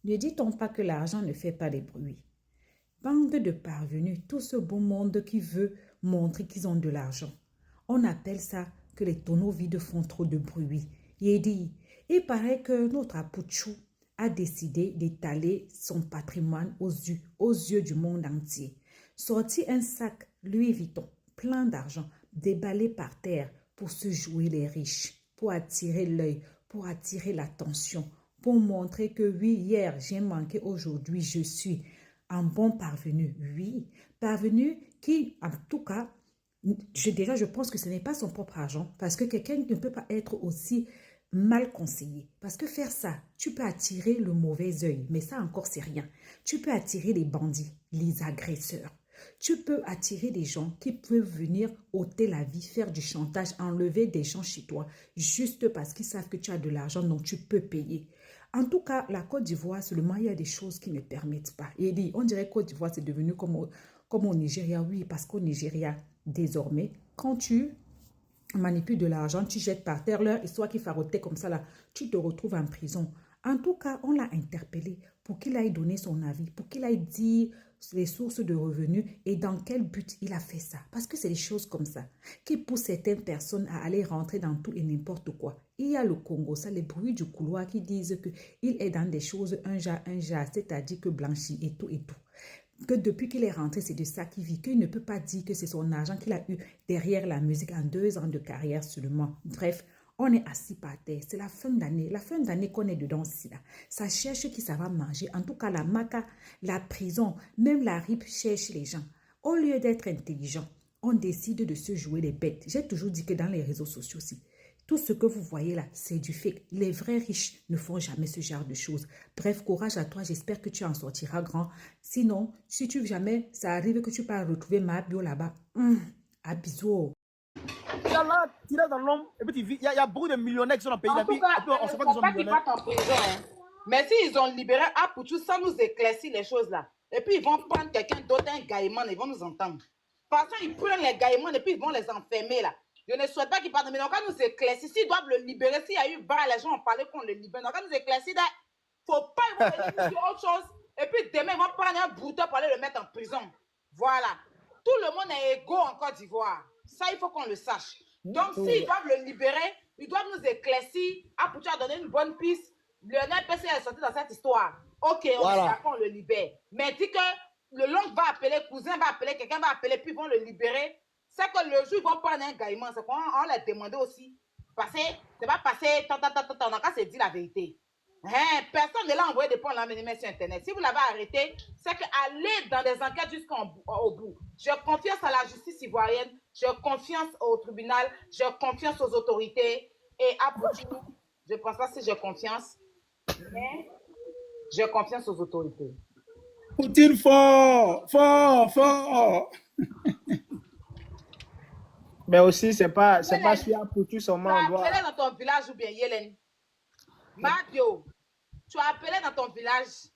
Ne dit-on pas que l'argent ne fait pas de bruit? Bande de parvenus, tout ce beau monde qui veut montrer qu'ils ont de l'argent. On appelle ça que les tonneaux vides font trop de bruit. Il paraît que notre Apuchou a décidé d'étaler son patrimoine aux yeux du monde entier. Sorti un sac Louis Vuitton plein d'argent, déballé par terre pour se jouer les riches, pour attirer l'œil, pour attirer l'attention, pour montrer que oui, hier j'ai manqué, aujourd'hui je suis un bon parvenu. Oui, parvenu qui, en tout cas, je pense que ce n'est pas son propre argent parce que quelqu'un ne peut pas être aussi mal conseillé. Parce que faire ça, tu peux attirer le mauvais œil, mais ça encore, c'est rien. Tu peux attirer les bandits, les agresseurs. Tu peux attirer des gens qui peuvent venir ôter la vie, faire du chantage, enlever des gens chez toi, juste parce qu'ils savent que tu as de l'argent, donc tu peux payer. En tout cas, la Côte d'Ivoire, seulement, il y a des choses qui ne permettent pas. Et on dirait que Côte d'Ivoire, c'est devenu comme au Nigeria. Oui, parce qu'au Nigeria, désormais, quand tu manipules de l'argent, tu jettes par terre leur histoire qui farotait comme ça, là, tu te retrouves en prison. En tout cas, on l'a interpellé pour qu'il aille donner son avis, pour qu'il aille dire les sources de revenus et dans quel but il a fait ça. Parce que c'est des choses comme ça qui poussent certaines personnes à aller rentrer dans tout et n'importe quoi. Il y a le Congo, ça, les bruits du couloir qui disent qu'il est dans des choses un jas, c'est-à-dire que blanchi et tout et tout. Que depuis qu'il est rentré, c'est de ça qu'il vit, qu'il ne peut pas dire que c'est son argent qu'il a eu derrière la musique en 2 ans de carrière seulement. Bref, on est assis par terre. C'est la fin d'année qu'on est dedans aussi là. Ça cherche qui ça va manger. En tout cas, la maca, la prison, même la RIP cherche les gens. Au lieu d'être intelligent, on décide de se jouer les bêtes. J'ai toujours dit que dans les réseaux sociaux aussi, tout ce que vous voyez là, c'est du fake. Les vrais riches ne font jamais ce genre de choses. Bref, courage à toi. J'espère que tu en sortiras grand. Sinon, si tu jamais, ça arrive que tu peux retrouver ma bio là-bas. À bisous. Il y a là, tu es dans l'homme, et puis il y a beaucoup de millionnaires qui sont dans le pays. En tout cas, on ne sait pas ne qu'ils faut sont pas qu'ils millionnaires. partent en prison. Hein. Mais s'ils ont libéré Apoutou, ça nous éclaircit les choses là. Et puis ils vont prendre quelqu'un d'autre, un gaïman, ils vont nous entendre. Parce qu'ils prennent les gaïmans et puis ils vont les enfermer là. Je ne souhaite pas qu'ils partent, mais donc quand nous éclaircir, s'ils doivent le libérer, s'il y a eu bas, les gens ont parlé qu'on le libère. Donc quand nous éclaircir, il ne faut pas, ils vont venir sur autre chose. Et puis demain, ils vont prendre un brouteur pour aller le mettre en prison. Voilà. Tout le monde est égaux en Côte d'Ivoire. Ça, il faut qu'on le sache. Donc, s'ils doivent le libérer, ils doivent nous éclaircir. Apoutu a donné une bonne piste. Lionel PC est sorti dans cette histoire. Ok, on est d'accord, on le libère. Mais dit que le l'oncle va appeler, le cousin va appeler, quelqu'un va appeler, puis ils vont le libérer. C'est que le jour, ils vont prendre un gaïman. C'est qu'on l'a demandé aussi. Parce que c'est pas passé, on a qu'à se dire la vérité. Hein, personne ne l'a envoyé de prendre l'amener sur Internet. Si vous l'avez arrêté, c'est qu'aller dans des enquêtes jusqu'au bout. J'ai confiance à la justice ivoirienne, j'ai confiance au tribunal, j'ai confiance aux autorités. Et à Poutou, je ne pense pas si j'ai confiance, mais j'ai confiance aux autorités. Poutine fort, fort, fort. Mais aussi, c'est pas sur Poutine seulement. Tu as appelé dans ton village ou bien Yélène? Mabio, tu as appelé dans ton village.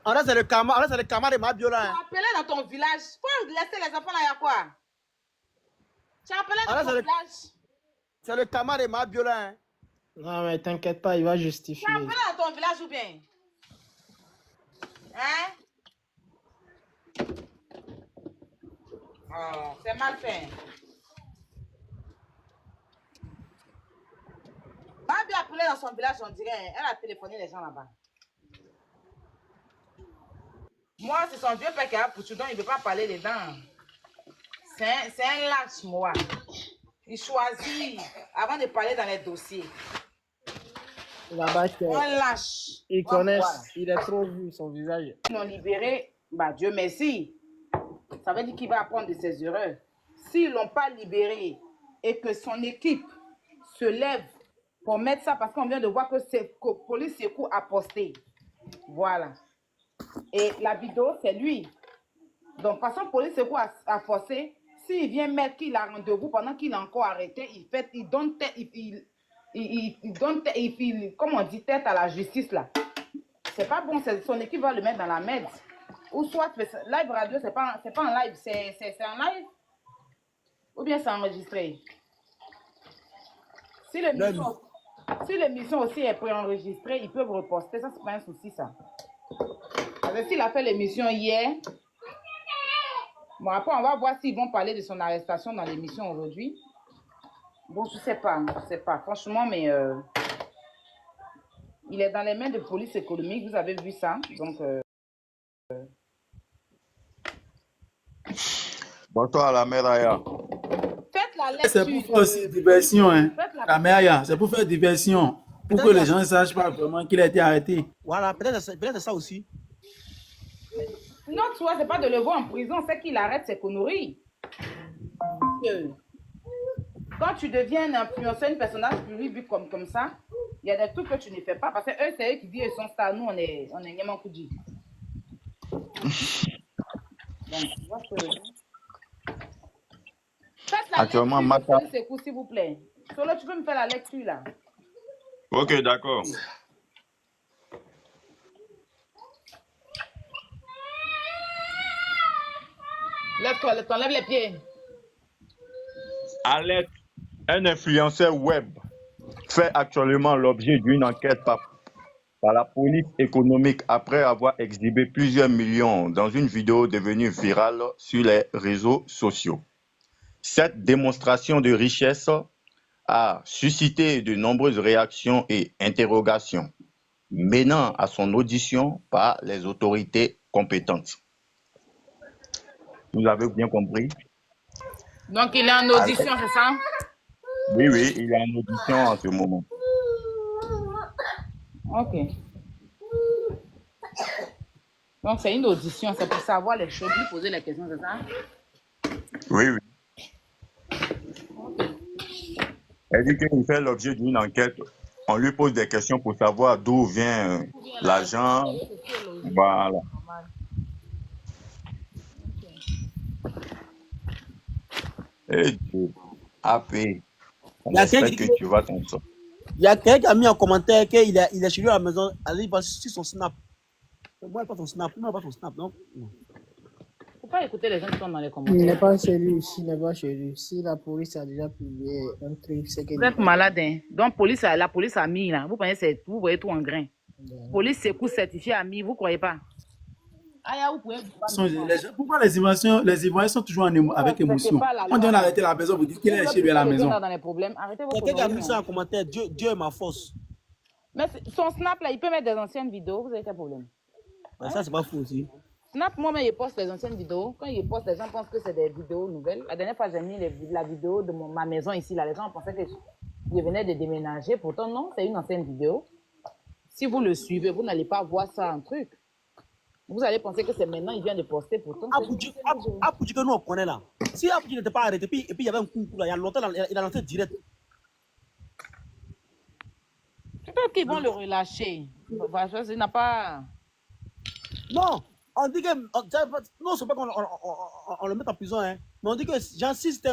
Ah, là, c'est le karma de Mabio là. Tu as appelé dans ton village. Faut laisser les enfants là, il y a quoi? Tu as appelé dans ton village. C'est le karma de Mabio là. Hein. Non, mais t'inquiète pas, il va justifier. Tu as appelé dans ton village ou bien? Hein? Oh, c'est mal fait. Mabio a appelé dans son village, on dirait. Elle a téléphoné les gens là-bas. Moi, c'est son vieux père qui a poussé, donc il ne veut pas parler dedans. C'est un lâche, moi. Il choisit avant de parler dans les dossiers. Là-bas, un lâche. Il connaît, il est trop vu, son visage. Ils l'ont libéré, bah Dieu merci. Ça veut dire qu'il va apprendre de ses erreurs. S'ils ne l'ont pas libéré et que son équipe se lève pour mettre ça, parce qu'on vient de voir que Police Sékou a posté. Voilà. Et la vidéo, c'est lui. Donc, de toute façon, Police Sékou a forcé. S'il vient mettre qu'il a rendez-vous pendant qu'il est encore arrêté, il donne tête, comme on dit, tête à la justice là. C'est pas bon, son équipe va le mettre dans la merde. Ou soit, live radio, c'est pas en live, c'est en live. Ou bien c'est enregistré. Si Si l'émission aussi est préenregistrée, ils peuvent reposter. Ça, c'est pas un souci, ça. Parce que s'il a fait l'émission hier, bon, après, on va voir s'ils vont parler de son arrestation dans l'émission aujourd'hui. Bon, je sais pas, franchement, mais il est dans les mains de police économique, vous avez vu ça. Donc, Bonsoir la mère Aya. faites la C'est pour lecture. faire aussi diversion, hein. Faites la... La mère, c'est pour faire diversion. Pour que les gens ne sachent pas vraiment qu'il a été arrêté. Voilà, peut-être ça aussi. Non, tu vois, c'est pas de le voir en prison, c'est qu'il arrête ses conneries. Quand tu deviens un influenceur, un personnage public comme ça, il y a des trucs que tu ne fais pas. Parce que eux, c'est eux qui disent qu'ils sont stars. Nous, on est Nyama Koudji. Donc, tu vois que... Faites la Actuellement, lecture de Mata. Police Écoute, s'il vous plaît. Solo, tu peux me faire la lecture, là. Ok, d'accord. Lève-toi, t'enlèves les pieds. Alerte, un influenceur web fait actuellement l'objet d'une enquête par la police économique après avoir exhibé plusieurs millions dans une vidéo devenue virale sur les réseaux sociaux. Cette démonstration de richesse a suscité de nombreuses réactions et interrogations, menant à son audition par les autorités compétentes. Vous avez bien compris? Donc, il est en audition, c'est ça? Oui, il est en audition en ce moment. Ok. Donc, c'est une audition, c'est pour savoir les choses, lui poser les questions, c'est ça? Oui. Elle dit qu'il fait l'objet d'une enquête. On lui pose des questions pour savoir d'où vient l'argent. Voilà. Et Dieu, AP, on Il y a espère quelqu'un que tu vas t'en sortir. il y a quelqu'un qui a mis en commentaire qu'il est chez lui à la maison. Allez, il va sur son snap. Moi, pas ton snap. Moi, pas ton snap, non? Faut pas écouter les gens qui sont dans les Il n'est commentaires. pas chez lui, il n'est pas chez lui. Si la police a déjà publié un truc, c'est que... Vous êtes malade, hein? Donc, la police a mis, là. Vous voyez tout en grain. Police Sékou certifié a mis, vous croyez pas? Aya, vous pouvez... Pourquoi les Ivoiriens sont toujours avec émotion? On dit on a arrêté la personne, vous dites qu'il est chez lui à la maison. Dans les problèmes. Arrêtez vos Quelqu'un qui a mis conneries, ça hein. en commentaire. Dieu est ma force. Mais son snap, là, il peut mettre des anciennes vidéos. Vous avez quel problème? Ben, ça, c'est pas faux aussi. Snap, moi, mais il poste les anciennes vidéos. Quand il poste, les gens pensent que c'est des vidéos nouvelles. La dernière fois, j'ai mis la vidéo de ma maison ici. Là, les gens pensaient que je venais de déménager. Pourtant, non, c'est une ancienne vidéo. Si vous le suivez, vous n'allez pas voir ça en truc. Vous allez penser que c'est maintenant, il vient de poster. Pourtant, Apouji que nous, on connaît là. Si Apouji n'était pas arrêté, et puis il y avait un concours là, il y a longtemps, il a lancé direct. peut-être qu'ils vont le relâcher. Il n'a pas... Non, on dit que. Non, c'est pas qu'on on le met en prison, hein. Mais on dit que, genre, si c'était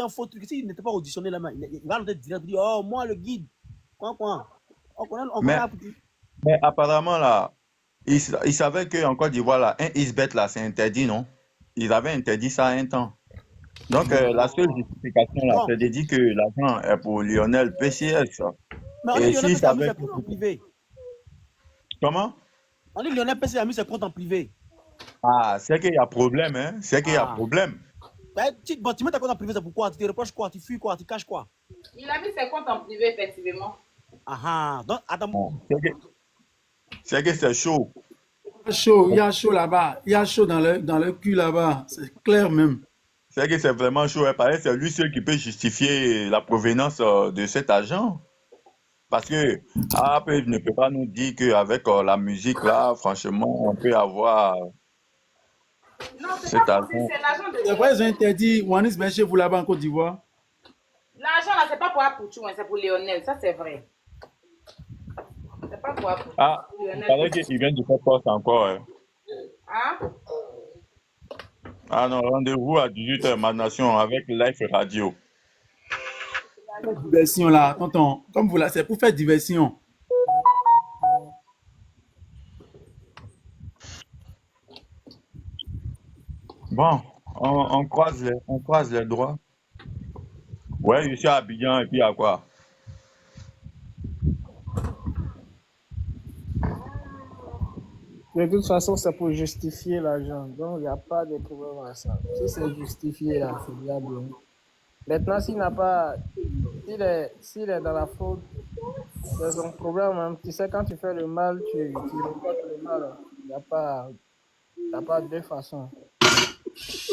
un faux truc, s'il n'était pas auditionné là, il va lancer direct, il dit, oh, moi, le guide. Quoi. On connaît Apouji. Mais apparemment, là, il savait qu'en Côte d'Ivoire, là, un isbet, là, c'est interdit, non? Ils avaient interdit ça un temps. Donc, la seule justification, là, c'est de dire que l'argent est pour Lionel PCS. Mais on dit Lionel PCS a mis ses comptes en privé. Comment? On dit Lionel PCS a mis ses comptes en privé. Ah, c'est qu'il y a problème, hein? C'est qu'il y a problème. Ben, tu mets ta compte en privé, c'est pourquoi? Tu te reproches quoi? Tu fuis quoi? Tu caches quoi? Il a mis ses comptes en privé, effectivement. Ah, donc, attends. C'est que c'est chaud. Il y a chaud là-bas. Il y a chaud dans le cul là-bas. C'est clair même. C'est que c'est vraiment chaud. Hein. Pareil, c'est lui seul qui peut justifier la provenance de cet argent. Parce que après, ne peut pas nous dire qu'avec la musique là, franchement, on peut avoir Non, c'est pas possible, c'est l'argent de... C'est vrai, ils ont interdit Wanis Ben chez vous là-bas en Côte d'Ivoire. L'argent là, c'est pas pour Apouchou, hein, c'est pour Lionel, ça c'est vrai. C'est pas pour Apouchou. Ah, il paraît qu'il vient de faire poste encore. Hein. Hein? Ah non, rendez-vous à 18h, ma nation, avec Life Radio. Diversion là, tonton. Comme vous là, c'est pour faire diversion. Bon, on croise les droits. Ouais, je suis à Abidjan et puis à quoi? De toute façon, c'est pour justifier l'argent. Donc, il n'y a pas de problème à ça. Si c'est justifié, là, c'est déjà bien. Maintenant, s'il n'a pas, s'il est dans la faute, c'est son problème. Hein. Tu sais, quand tu fais le mal, tu reportes le mal. Il n'y a pas deux façons.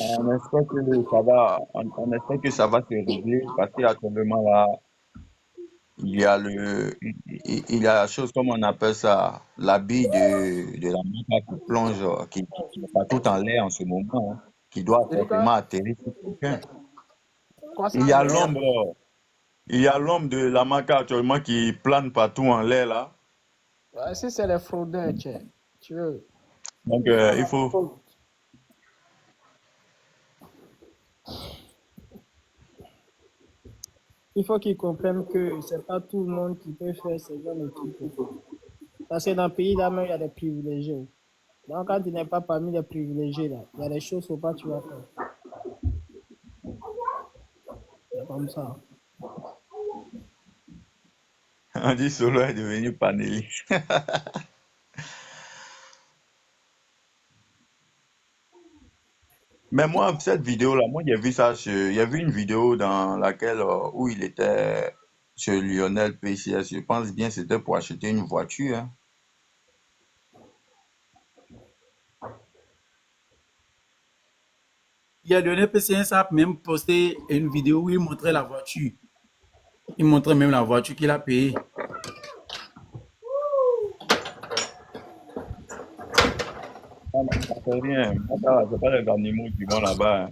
On espère que ça va se régler parce qu'actuellement là, il y a la chose comme on appelle ça, l'habit de la maca qui plonge, qui est partout en l'air en ce moment, hein, qui doit Tu dis quoi? forcément atterrir sur quelqu'un. Quoi ça? Il y a l'ombre, il y a l'ombre de la maca actuellement qui plane partout en l'air là. Ouais, si c'est les fraudeurs, tu veux. Donc il faut, Il faut qu'ils comprennent que c'est pas tout le monde qui peut faire ce genre de trucs. Parce que dans le pays là, il y a des privilégiés. Donc, quand tu n'es pas parmi les privilégiés, là, il y a des choses qu'il ne faut pas que tu vas faire. C'est comme ça. on dit Solo est devenu panéliste. Mais moi, cette vidéo-là, moi, j'ai vu une vidéo dans laquelle, où il était chez Lionel PCS. Je pense bien que c'était pour acheter une voiture, hein. Il y a donné PCS a même posté une vidéo où il montrait la voiture. Il montrait même la voiture qu'il a payée. Ah, non, ça fait rien. Moi, ça, c'est pas les animaux qui vont là-bas, hein.